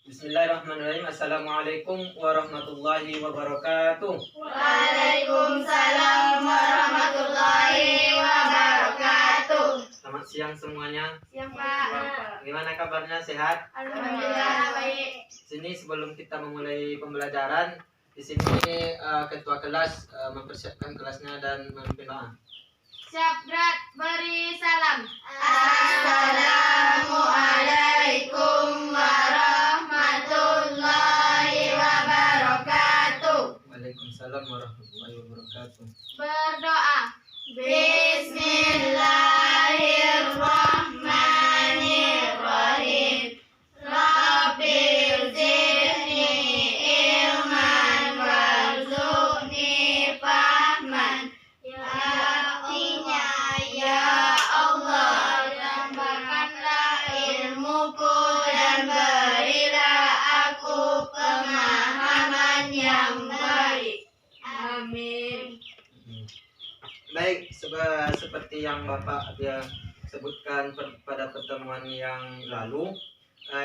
Bismillahirrahmanirrahim. Assalamualaikum warahmatullahi wabarakatuh. Waalaikumsalam warahmatullahi wabarakatuh. Selamat siang semuanya. Siang Pak. Gimana kabarnya? Sehat? Alhamdulillah baik. Sini sebelum kita memulai pembelajaran, di sini ketua kelas mempersiapkan kelasnya dan memimpin doa. Siap Drat, beri salam. Assalamualaikum warahmatullahi wabarakatuh. Waalaikumsalam warahmatullahi wabarakatuh. Berdoa. Bismillahirrahmanirrahim. Rabbil zidni ilman warzuqni fahman. Artinya, ya Allah, tambahkanlah ilmuku dan berilah aku pemahaman yang baik. Amin. Baik, seperti yang Bapak dia sebutkan pada pertemuan yang lalu,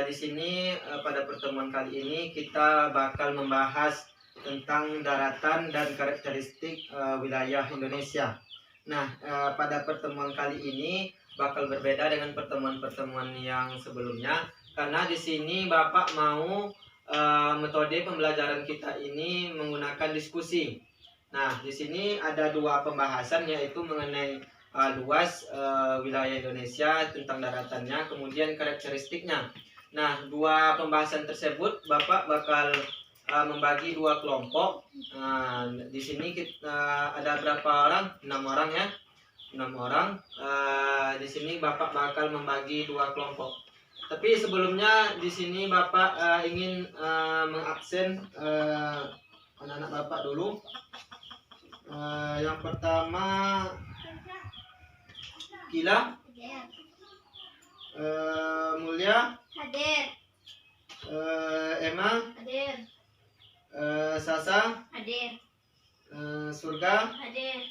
di sini pada pertemuan kali ini kita bakal membahas tentang daratan dan karakteristik wilayah Indonesia. Nah, pada pertemuan kali ini bakal berbeda dengan pertemuan-pertemuan yang sebelumnya, karena di sini Bapak mau metode pembelajaran kita ini menggunakan diskusi. Nah, di sini ada dua pembahasan, yaitu mengenai luas wilayah Indonesia, tentang daratannya, kemudian karakteristiknya. Nah, dua pembahasan tersebut Bapak bakal membagi dua kelompok. Di sini kita ada berapa orang? 6 orang ya. 6 orang. Di sini Bapak bakal membagi dua kelompok. Tapi sebelumnya di sini Bapak ingin mengabsen anak-anak Bapak dulu. Yang pertama Kila, Mulia, Hadir. Emma, Hadir. Sasa, Hadir. Surga, Hadir.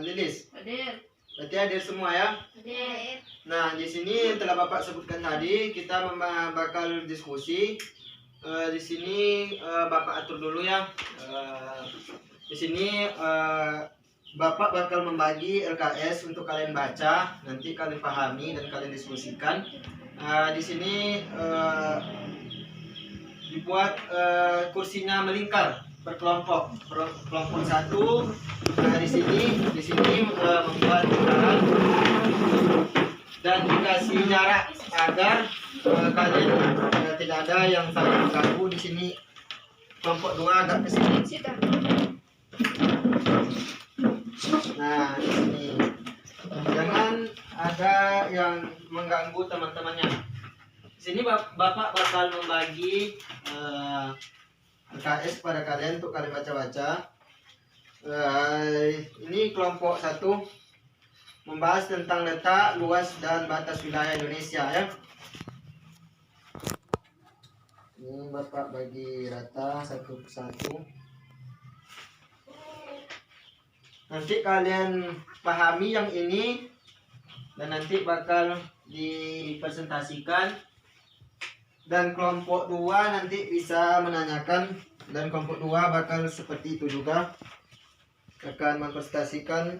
Lilis. Hadir. Berarti hadir semua ya. Hadir. Nah, di sini telah Bapak sebutkan tadi, kita bakal diskusi. Di sini Bapak atur dulu ya. Di sini Bapak bakal membagi LKS untuk kalian baca, nanti kalian pahami dan kalian diskusikan. Di sini dibuat kursinya melingkar berkelompok. Kelompok satu di sini membuat lingkaran dan dikasih jarak agar kalian tidak ada yang saling mengganggu. Di sini kelompok dua agak ke sini. Nah, di sini jangan ada yang mengganggu teman-temannya. Di sini Bapak bakal membagi LKS pada kalian untuk kalian baca-baca. Ini kelompok satu membahas tentang letak, luas, dan batas wilayah Indonesia ya. Ini Bapak bagi rata satu persatu. Nanti kalian pahami yang ini dan nanti bakal dipresentasikan, dan kelompok 2 nanti bisa menanyakan, dan kelompok 2 bakal seperti itu juga akan mempresentasikan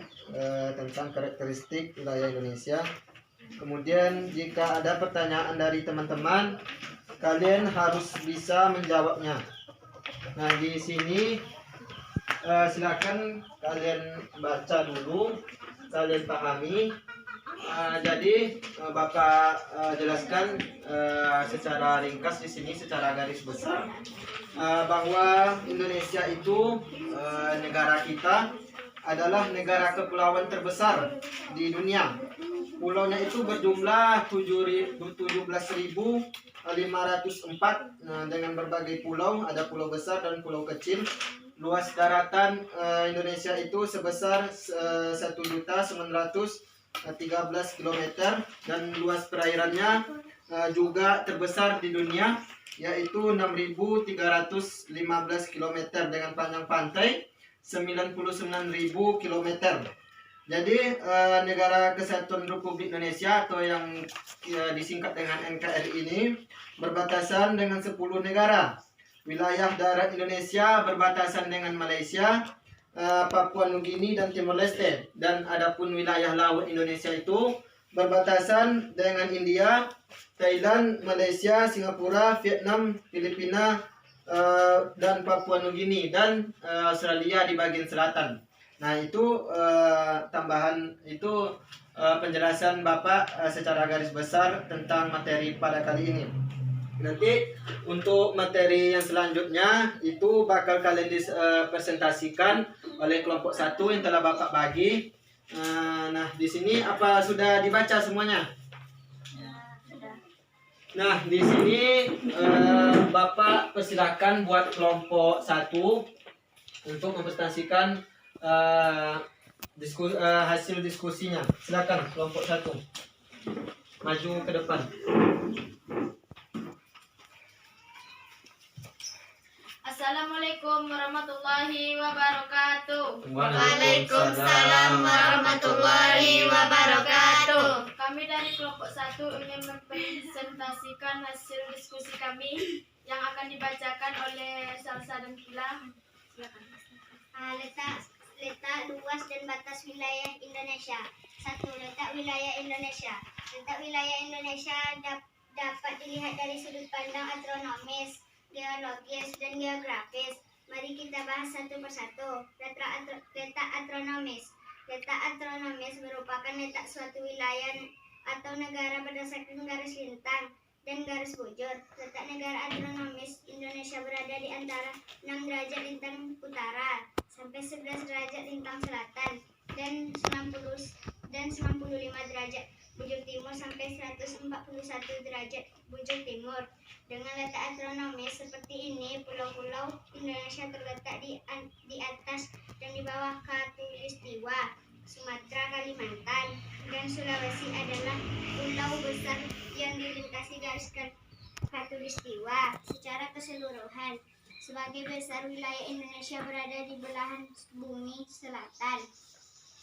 tentang karakteristik wilayah Indonesia. Kemudian jika ada pertanyaan dari teman-teman, kalian harus bisa menjawabnya. Nah, di sini silakan kalian baca dulu, kalian pahami. Jadi Bapak jelaskan secara ringkas di sini, secara garis besar, bahwa Indonesia itu negara kita adalah negara kepulauan terbesar di dunia. Pulaunya itu berjumlah 17.504 dengan berbagai pulau, ada pulau besar dan pulau kecil. Luas daratan Indonesia itu sebesar 1.913 km, dan luas perairannya juga terbesar di dunia, yaitu 6.315 km dengan panjang pantai 99.000 km. Jadi Negara Kesatuan Republik Indonesia atau yang disingkat dengan NKRI ini berbatasan dengan 10 negara. Wilayah darat Indonesia berbatasan dengan Malaysia, Papua Nugini dan Timor Leste. Dan adapun wilayah laut Indonesia itu berbatasan dengan India, Thailand, Malaysia, Singapura, Vietnam, Filipina, dan Papua Nugini dan Australia di bagian selatan. Nah itu tambahan itu penjelasan Bapak secara garis besar tentang materi pada kali ini. Nanti untuk materi yang selanjutnya itu bakal kalian dipresentasikan oleh kelompok 1 yang telah Bapak bagi. Nah di sini apa sudah dibaca semuanya? Nah di sini Bapak persilakan buat kelompok 1 untuk mempresentasikan hasil diskusinya. Silakan kelompok 1 maju ke depan. Assalamualaikum warahmatullahi wabarakatuh. Waalaikumsalam warahmatullahi wabarakatuh. Kami dari kelompok 1 ingin mempresentasikan hasil diskusi kami yang akan dibacakan oleh Salsa dan Kila. Silakan. Letak luas dan batas wilayah Indonesia. 1. Letak wilayah Indonesia. Letak wilayah Indonesia dapat dilihat dari sudut pandang astronomis, geologis, dan geografis. Mari kita bahas satu persatu. Letak astronomis. Letak astronomis merupakan letak suatu wilayah atau negara berdasarkan garis lintang dan garis bujur. Letak negara astronomis Indonesia berada di antara 6 derajat lintang utara sampai 11 derajat lintang selatan dan 95 derajat bujur timur sampai 141 derajat bujur timur. Dengan letak astronomis seperti ini, pulau-pulau Indonesia terletak di atas dan di bawah khatulistiwa. Sumatera, Kalimantan, dan Sulawesi adalah pulau besar yang dilintasi garis khatulistiwa. Secara keseluruhan, sebagai besar wilayah Indonesia berada di belahan bumi selatan.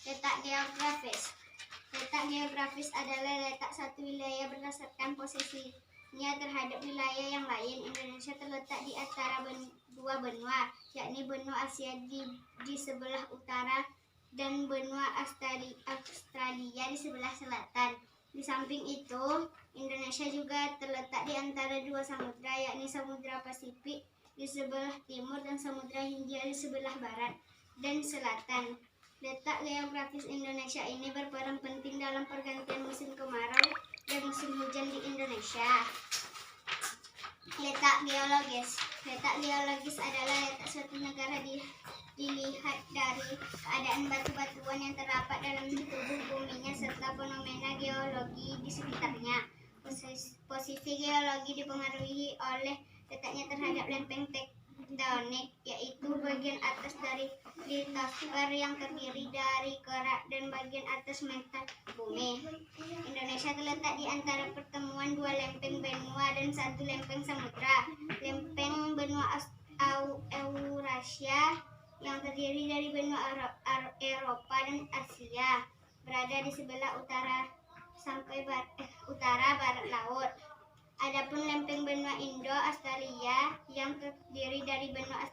Letak geografis. Letak geografis adalah letak satu wilayah berdasarkan posisinya terhadap wilayah yang lain. Indonesia terletak di antara dua benua, yakni benua Asia di sebelah utara dan benua Australia di sebelah selatan. Di samping itu, Indonesia juga terletak di antara dua samudra, yakni Samudra Pasifik di sebelah timur dan Samudra Hindia di sebelah barat dan selatan. Letak geografis Indonesia ini berperan penting dalam pergantian musim kemarau dan musim hujan di Indonesia. Letak geologis. Letak geologis adalah letak suatu negara dilihat dari keadaan batu-batuan yang terdapat dalam tubuh buminya serta fenomena geologi di sekitarnya. Posisi geologi dipengaruhi oleh letaknya terhadap lempeng tektonik, yaitu bagian atas dari litosfer yang terdiri dari kerak dan bagian atas mantle bumi. Indonesia terletak di antara pertemuan dua lempeng benua dan satu lempeng samudra. Lempeng benua Eurasia yang terdiri dari benua Eropa dan Asia berada di sebelah utara sampai utara barat laut. Adapun lempeng benua Indo-Australia yang terdiri dari benua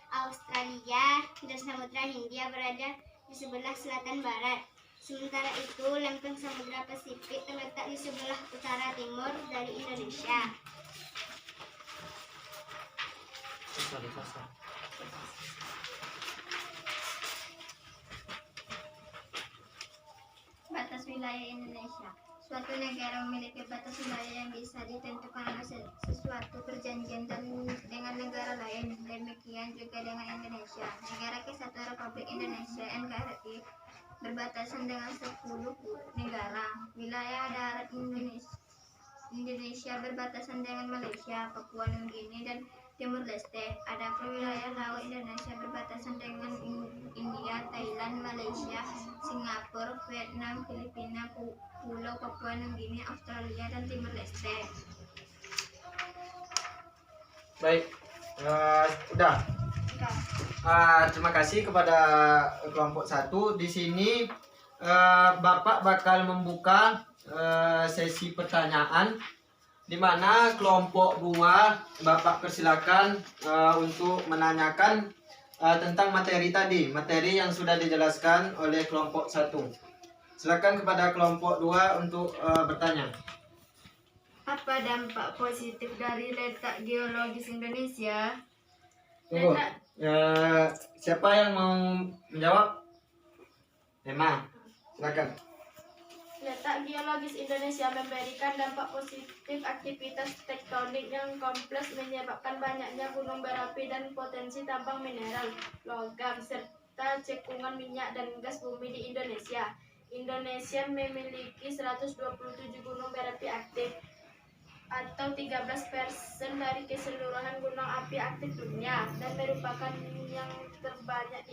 Australia dan Samudra Hindia berada di sebelah selatan barat. Sementara itu, lempeng Samudra Pasifik terletak di sebelah utara timur dari Indonesia. Batas wilayah Indonesia. Suatu negara memiliki batas wilayah yang bisa ditentukan oleh sesuatu perjanjian dengan negara lain. Demikian juga dengan Indonesia. Negara Kesatuan Republik Indonesia (NKRI) berbatasan dengan 10 negara. Wilayah darat Indonesia berbatasan dengan Malaysia, Papua Nugini, dan Timur Leste. Adapun wilayah laut Indonesia berbatasan dengan India, Thailand, Malaysia, Singapura, Vietnam, Filipina, Pulau Papua Nugini, Australia, dan Timur Leste. Baik, udah. Terima kasih kepada kelompok 1. Di sini Bapak bakal membuka sesi pertanyaan di mana kelompok 2 Bapak persilakan untuk menanyakan tentang materi tadi, materi yang sudah dijelaskan oleh kelompok 1. Silakan kepada kelompok 2 untuk bertanya. Apa dampak positif dari letak geologis Indonesia? Tunggu. Siapa yang mau menjawab? Emma, silakan. Letak geologis Indonesia memberikan dampak positif aktivitas tektonik yang kompleks menyebabkan banyaknya gunung berapi dan potensi tambang mineral, logam, serta cekungan minyak dan gas bumi di Indonesia. Indonesia memiliki 127 gunung berapi aktif atau 13% dari keseluruhan gunung api aktif dunia dan merupakan yang terbanyak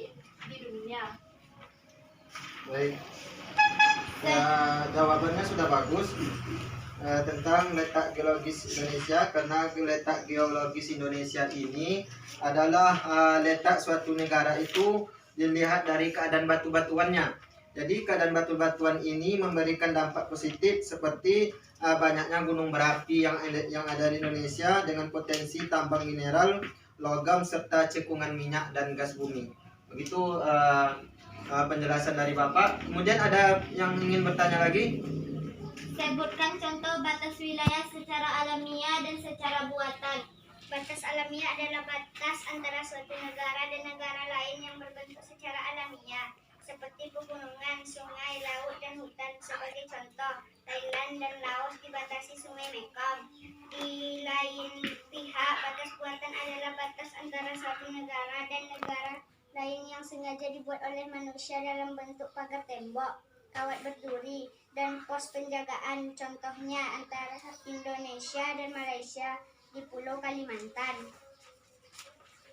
di dunia. Baik. Jawabannya sudah bagus tentang letak geologis Indonesia, karena letak geologis Indonesia ini adalah letak suatu negara itu dilihat dari keadaan batu-batuannya. Jadi keadaan batu-batuan ini memberikan dampak positif seperti banyaknya gunung berapi yang ada di Indonesia dengan potensi tambang mineral, logam serta cekungan minyak dan gas bumi. Begitu penjelasan dari Bapak. Kemudian ada yang ingin bertanya lagi? Sebutkan contoh batas wilayah secara alamiah dan secara buatan. Batas alamiah adalah batas antara suatu negara dan negara lain yang berbentuk secara alamiah, seperti pegunungan, sungai, laut, dan hutan. Sebagai contoh, Thailand dan Laos dibatasi sungai Mekong. Di lain pihak, batas buatan adalah batas antara suatu negara dan negara lain yang sengaja dibuat oleh manusia dalam bentuk pagar tembok, kawat berduri, dan pos penjagaan. Contohnya antara Indonesia dan Malaysia di Pulau Kalimantan.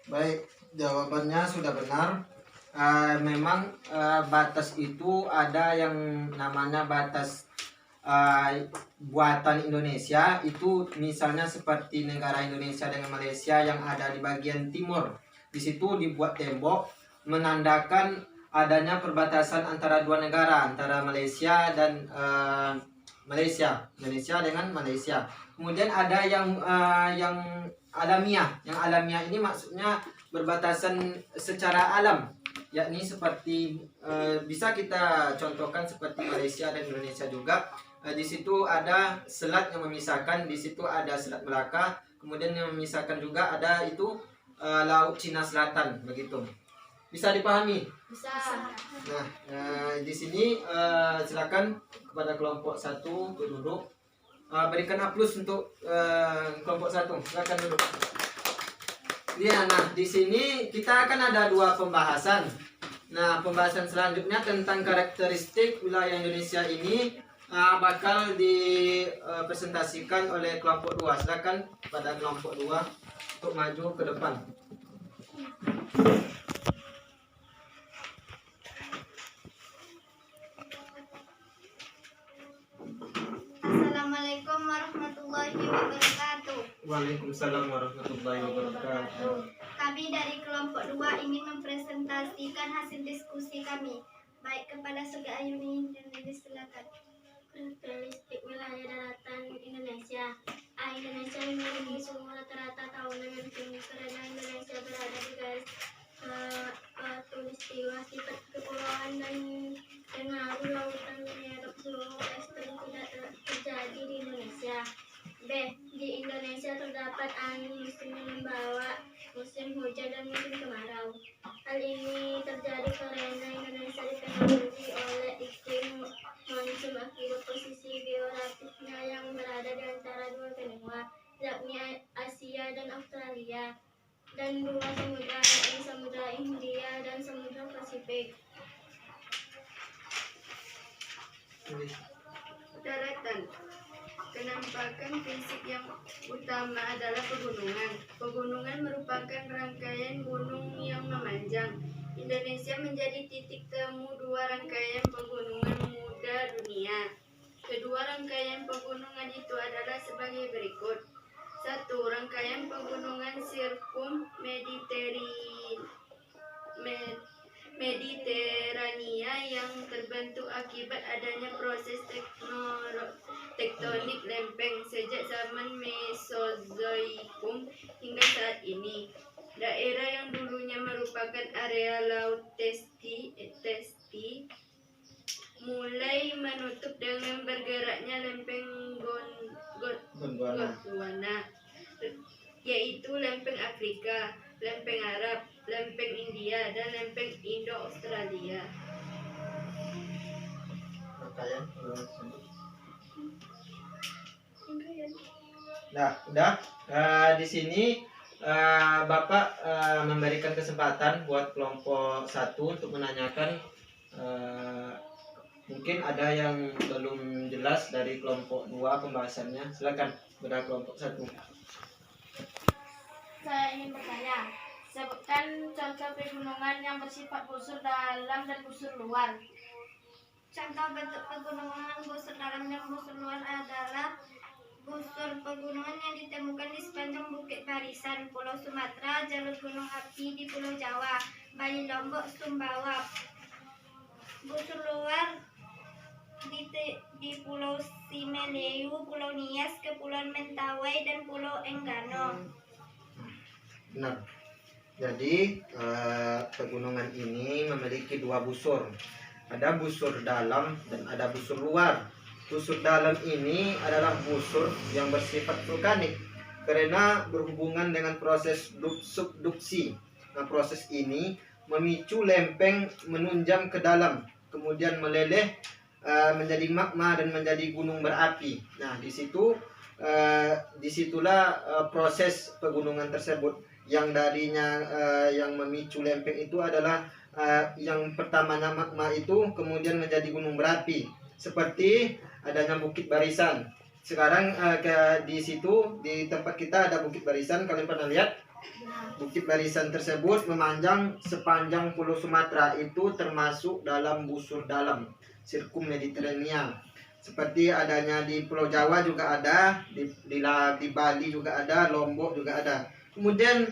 Baik, jawabannya sudah benar. Memang batas itu ada yang namanya batas buatan Indonesia. Itu misalnya seperti negara Indonesia dengan Malaysia yang ada di bagian timur. Di situ dibuat tembok menandakan adanya perbatasan antara dua negara, antara Malaysia dan Indonesia dengan Malaysia. Kemudian ada yang alamiah. Yang alamiah ini maksudnya berbatasan secara alam, yakni seperti bisa kita contohkan seperti Malaysia dan Indonesia juga. Di situ ada selat yang memisahkan, di situ ada Selat Melaka, kemudian yang memisahkan juga ada itu Laut Cina Selatan, begitu. Bisa dipahami? Bisa. Nah, di sini silakan kepada kelompok 1 untuk duduk. Berikan aplaus untuk kelompok 1. Silakan duduk. Ya, nah di sini kita akan ada 2 pembahasan. Nah, pembahasan selanjutnya tentang karakteristik wilayah Indonesia ini bakal dipresentasikan oleh kelompok 2. Silakan pada kelompok 2 untuk maju ke depan. Assalamualaikum warahmatullahi wabarakatuh. Waalaikumsalam warahmatullahi wabarakatuh. Kami dari kelompok 2 ingin mempresentasikan hasil diskusi kami. Baik, Kepala Suga Ayuni dan Lilis, silakan. Karakteristik wilayah daratan Indonesia. Indonesia memiliki suhu rata-rata tahunan yang tinggi karena Indonesia berada di garis khatulistiwa. Sifat kepulauan dan pengaruh lautan menyerap suhu ekstrem tidak terjadi di Indonesia. B. Di Indonesia terdapat angin musim yang membawa musim hujan dan musim kemarau. Hal ini terjadi karena Indonesia dipengaruhi oleh iklim monsun akibat posisi geografisnya yang berada di antara dua benua, yakni Asia dan Australia, dan dua samudra, yakni Samudra Hindia dan Samudra Pasifik. Daratan. Penampakan fisik yang utama adalah pegunungan. Pegunungan merupakan rangkaian gunung yang memanjang. Indonesia menjadi titik temu 2 rangkaian pegunungan muda dunia. Kedua rangkaian pegunungan itu adalah sebagai berikut. 1. Rangkaian pegunungan sirkum Mediterania yang terbentuk akibat adanya proses tektonik lempeng sejak zaman Mesozoikum hingga saat ini. Daerah yang dulunya merupakan area laut Testi mulai menutup dengan bergeraknya lempeng Gondwana, yaitu lempeng Afrika, lempeng Arab, lempeng India, dan lempeng Indo-Australia. Nah, udah. Di sini Bapak memberikan kesempatan buat kelompok 1 untuk menanyakan. Mungkin ada yang belum jelas dari kelompok 2 pembahasannya. Silakan pada kelompok 1. Saya ingin bertanya, sebutkan contoh pegunungan yang bersifat busur dalam dan busur luar. Contoh bentuk pegunungan busur dalam dan busur luar adalah busur pegunungan yang ditemukan di sepanjang Bukit Barisan, Pulau Sumatera, jalur gunung api di Pulau Jawa, Bali, Lombok, Sumbawa. Busur luar di Pulau Simeleu, Pulau Nias, Kepulauan Mentawai, dan Pulau Enggano. Benar. Jadi pegunungan ini memiliki 2 busur. Ada busur dalam dan ada busur luar. Busur dalam ini adalah busur yang bersifat vulkanik karena berhubungan dengan proses subduksi. Nah, proses ini memicu lempeng menunjam ke dalam, kemudian meleleh menjadi magma dan menjadi gunung berapi. Nah, disitulah proses pegunungan tersebut. Yang darinya yang memicu lempeng itu adalah yang pertamanya magma itu kemudian menjadi gunung berapi. Seperti adanya Bukit Barisan. Sekarang di situ di tempat kita ada Bukit Barisan. Kalian pernah lihat? Bukit Barisan tersebut memanjang sepanjang Pulau Sumatera, itu termasuk dalam busur dalam Sirkum Mediterania. Seperti adanya di Pulau Jawa juga ada, di Bali juga ada, Lombok juga ada. Kemudian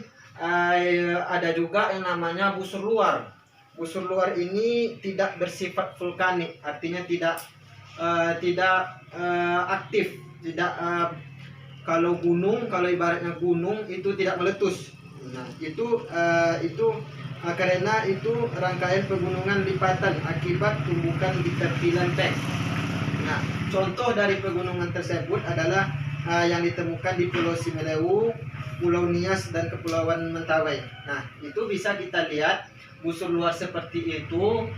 ada juga yang namanya busur luar. Busur luar ini tidak bersifat vulkanik, artinya tidak aktif, tidak kalau ibaratnya gunung itu tidak meletus. Nah, itu karena itu rangkaian pegunungan lipatan akibat tumbukan di tepi lempeng. Nah, contoh dari pegunungan tersebut adalah yang ditemukan di Pulau Simeleu, Pulau Nias, dan Kepulauan Mentawai. Nah, itu bisa kita lihat busur luar seperti itu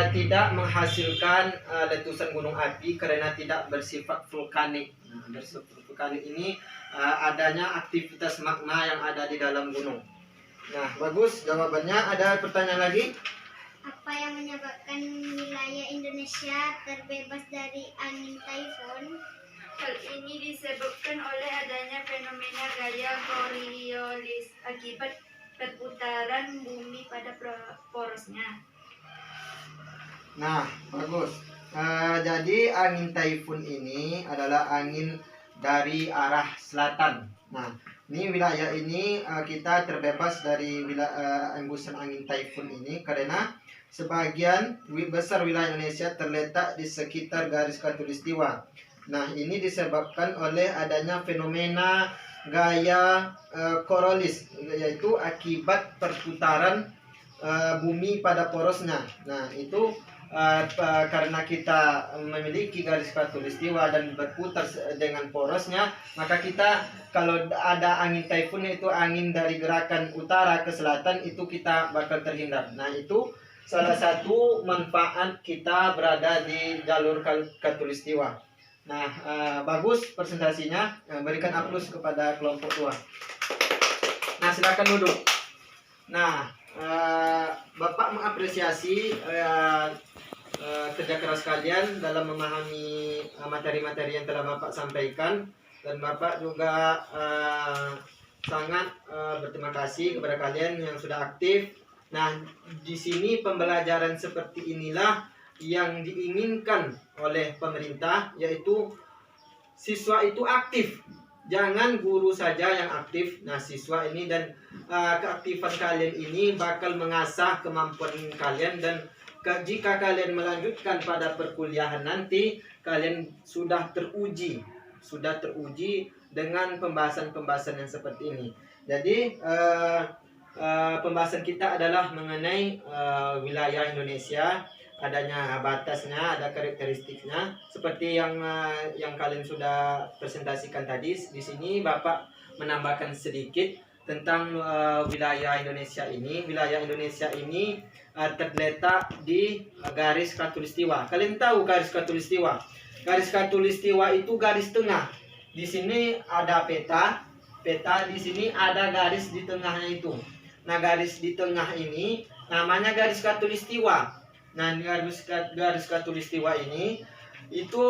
tidak menghasilkan letusan gunung api karena tidak bersifat vulkanik. Bersifat vulkanik ini adanya aktivitas magma yang ada di dalam gunung. Nah, bagus jawabannya. Ada pertanyaan lagi? Apa yang menyebabkan wilayah Indonesia terbebas dari angin taifun? Hal ini disebabkan oleh adanya fenomena gaya Coriolis akibat perputaran bumi pada porosnya. Nah, bagus. Jadi angin taifun ini adalah angin dari arah selatan. Nah, ini wilayah ini kita terbebas dari embusan angin taifun ini karena sebagian besar wilayah Indonesia terletak di sekitar garis khatulistiwa. Nah, ini disebabkan oleh adanya fenomena gaya Coriolis, yaitu akibat perputaran bumi pada porosnya. Nah, itu karena kita memiliki garis khatulistiwa dan berputar dengan porosnya, maka kita kalau ada angin taifun, itu angin dari gerakan utara ke selatan, itu kita bakal terhindar. Nah, itu salah satu manfaat kita berada di jalur khatulistiwa. Nah, bagus presentasinya. Berikan aplaus kepada kelompok 2. Nah, silakan duduk. Nah, Bapak mengapresiasi kerja keras kalian dalam memahami materi-materi yang telah Bapak sampaikan, dan Bapak juga sangat berterima kasih kepada kalian yang sudah aktif. Nah, di sini pembelajaran seperti inilah yang diinginkan oleh pemerintah, yaitu siswa itu aktif. jangan guru saja yang aktif. Nah, siswa ini dan keaktifan kalian ini bakal mengasah kemampuan kalian, dan jika kalian melanjutkan pada perkuliahan nanti, kalian sudah teruji dengan pembahasan-pembahasan yang seperti ini. Jadi pembahasan kita adalah mengenai wilayah Indonesia, adanya batasnya, ada karakteristiknya, seperti yang kalian sudah presentasikan tadi. Di sini Bapak menambahkan sedikit tentang wilayah Indonesia ini. Wilayah Indonesia ini terletak di garis khatulistiwa. Kalian tahu garis khatulistiwa? Garis khatulistiwa itu garis tengah. Di sini ada peta, di sini ada garis di tengahnya itu. Nah, garis di tengah ini namanya garis khatulistiwa. Nah, garis khatulistiwa ini itu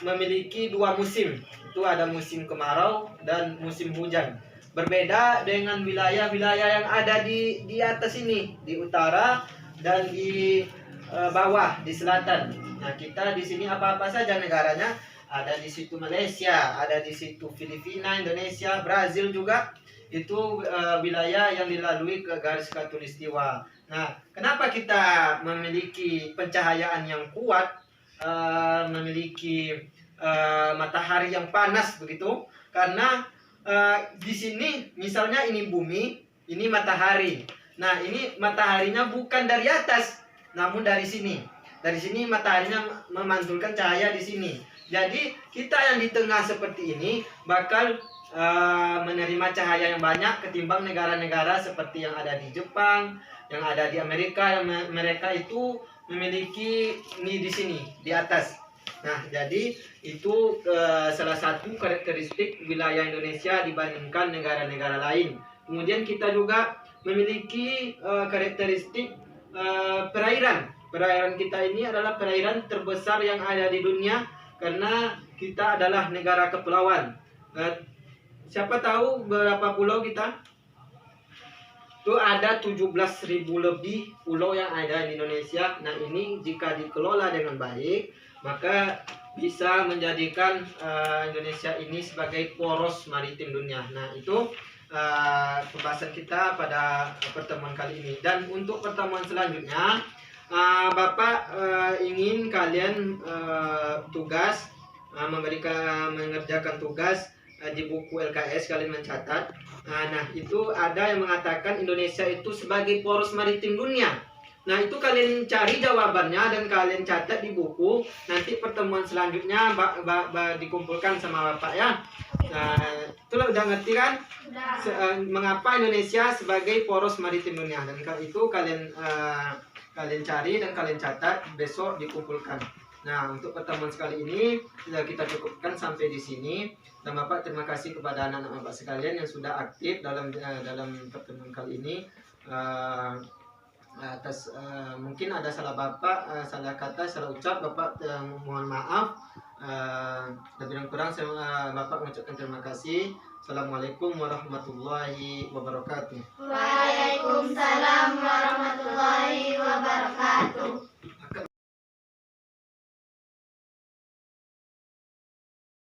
memiliki 2 musim. Itu ada musim kemarau dan musim hujan. Berbeda dengan wilayah-wilayah yang ada di atas ini, di utara dan di bawah, di selatan. Nah, kita di sini apa-apa saja negaranya. Ada di situ Malaysia, ada di situ Filipina, Indonesia, Brazil juga. Itu wilayah yang dilalui ke garis khatulistiwa. Nah, kenapa kita memiliki pencahayaan yang kuat, memiliki matahari yang panas begitu? Karena di sini misalnya ini bumi, ini matahari. Nah, ini mataharinya bukan dari atas, namun dari sini. Dari sini mataharinya memantulkan cahaya di sini. Jadi kita yang di tengah seperti ini bakal menerima cahaya yang banyak ketimbang negara-negara seperti yang ada di Jepang, yang ada di Amerika, yang mereka itu memiliki ini di sini di atas. Nah, jadi itu salah satu karakteristik wilayah Indonesia dibandingkan negara-negara lain. Kemudian kita juga memiliki karakteristik perairan. Perairan kita ini adalah perairan terbesar yang ada di dunia, karena kita adalah negara kepulauan. Siapa tahu berapa pulau kita? Itu ada 17.000 lebih pulau yang ada di Indonesia. Nah, ini jika dikelola dengan baik, maka bisa menjadikan Indonesia ini sebagai poros maritim dunia. Nah, itu pembahasan kita pada pertemuan kali ini. Dan untuk pertemuan selanjutnya, Bapak ingin kalian tugas mengerjakan tugas di buku LKS, kalian mencatat. Nah, itu ada yang mengatakan Indonesia itu sebagai poros maritim dunia. Nah, itu kalian cari jawabannya dan kalian catat di buku. Nanti pertemuan selanjutnya dikumpulkan sama Bapak ya. Nah, itulah udah ngerti kan? Mengapa Indonesia sebagai poros maritim dunia, dan itu kalian cari dan kalian catat, besok dikumpulkan. Nah, untuk pertemuan sekali ini sudah kita cukupkan sampai di sini. Dan Bapak terima kasih kepada anak-anak Bapak sekalian yang sudah aktif dalam pertemuan kali ini. Atas mungkin ada salah Bapak, salah kata, salah ucap, Bapak mohon maaf. Lebih kurang Bapak mengucapkan terima kasih. Assalamualaikum warahmatullahi wabarakatuh. Waalaikumsalam